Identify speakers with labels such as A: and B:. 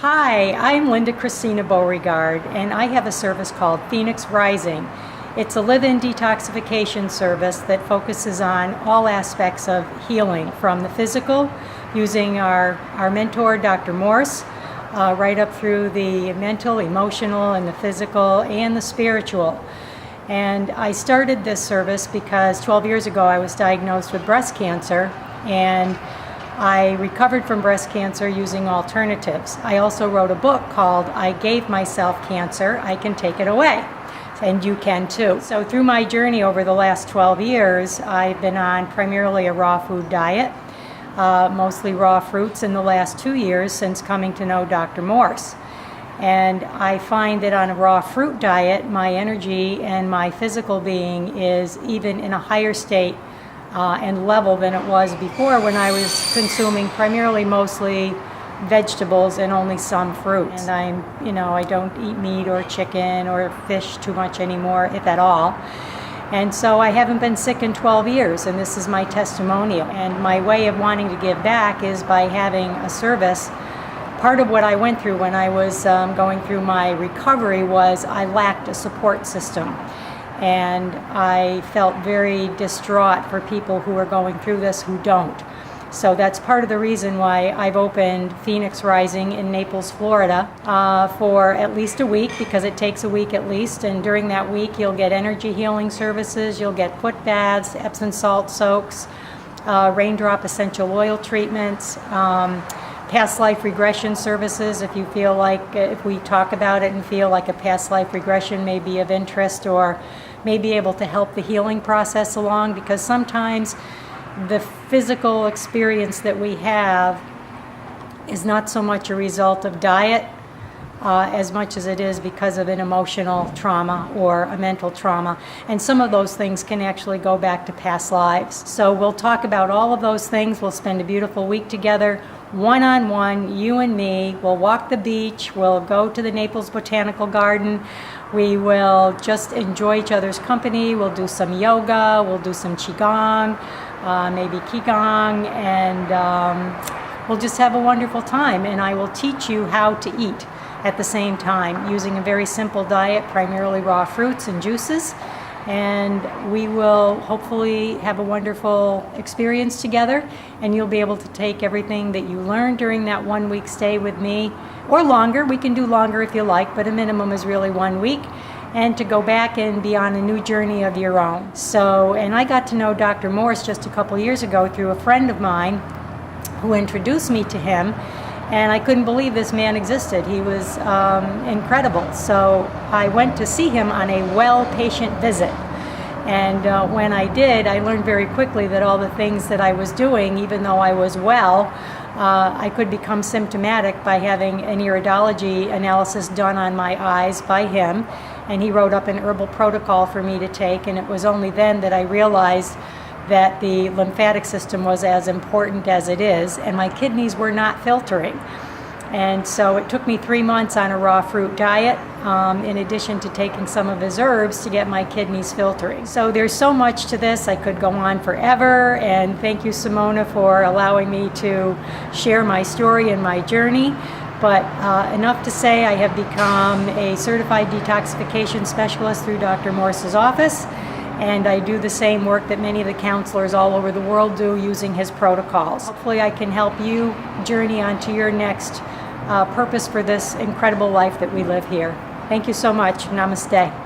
A: Hi, I'm Christina Beauregard, and I have a service called Phoenix Rising. It's a live-in detoxification service that focuses on all aspects of healing, from the physical, using our mentor, Dr. Morse, right up through the mental, emotional, and the physical, and the spiritual. And I started this service because 12 years ago I was diagnosed with breast cancer, and I recovered from breast cancer using alternatives. I also wrote a book called I Gave Myself Cancer, I Can Take It Away. And you can too. So through my journey over the last 12 years, I've been on primarily a raw food diet, mostly raw fruits in the last 2 years since coming to know Dr. Morse. And I find that on a raw fruit diet, my energy and my physical being is even in a higher state and level than it was before, when I was consuming primarily mostly vegetables and only some fruits. And I don't eat meat or chicken or fish too much anymore, if at all. And so I haven't been sick in 12 years, and this is my testimonial. And my way of wanting to give back is by having a service. Part of what I went through when I was going through my recovery was I lacked a support system. And I felt very distraught for people who are going through this who don't. So that's part of the reason why I've opened Phoenix Rising in Naples, Florida, for at least a week, because it takes a week at least. And during that week, you'll get energy healing services, you'll get foot baths, Epsom salt soaks, raindrop essential oil treatments, past life regression services, if you feel like, if we talk about it and feel like a past life regression may be of interest or may be able to help the healing process along, because sometimes the physical experience that we have is not so much a result of diet as much as it is because of an emotional trauma or a mental trauma. And some of those things can actually go back to past lives. So we'll talk about all of those things. We'll spend a beautiful week together, one-on-one, you and me. We'll walk the beach. We'll go to the Naples Botanical Garden. We will just enjoy each other's company. We'll do some yoga. We'll do some qigong, maybe qigong, and we'll just have a wonderful time. And I will teach you how to eat at the same time, using a very simple diet, primarily raw fruits and juices. And we will hopefully have a wonderful experience together, and you'll be able to take everything that you learned during that 1 week stay with me, or longer. We can do longer if you like, but a minimum is really 1 week, and to go back and be on a new journey of your own. So, and I got to know Dr. Morse just a couple years ago through a friend of mine who introduced me to him. And I couldn't believe this man existed. He was incredible. So I went to see him on a well patient visit. And when I did, I learned very quickly that all the things that I was doing, even though I was well, I could become symptomatic by having an iridology analysis done on my eyes by him. And he wrote up an herbal protocol for me to take. And it was only then that I realized that the lymphatic system was as important as it is, and my kidneys were not filtering. And so it took me 3 months on a raw fruit diet, in addition to taking some of his herbs, to get my kidneys filtering. So there's so much to this. I could go on forever, and thank you, Simona, for allowing me to share my story and my journey. But enough to say, I have become a certified detoxification specialist through Dr. Morse's office. And I do the same work that many of the counselors all over the world do, using his protocols. Hopefully I can help you journey onto your next purpose for this incredible life that we live here. Thank you so much. Namaste.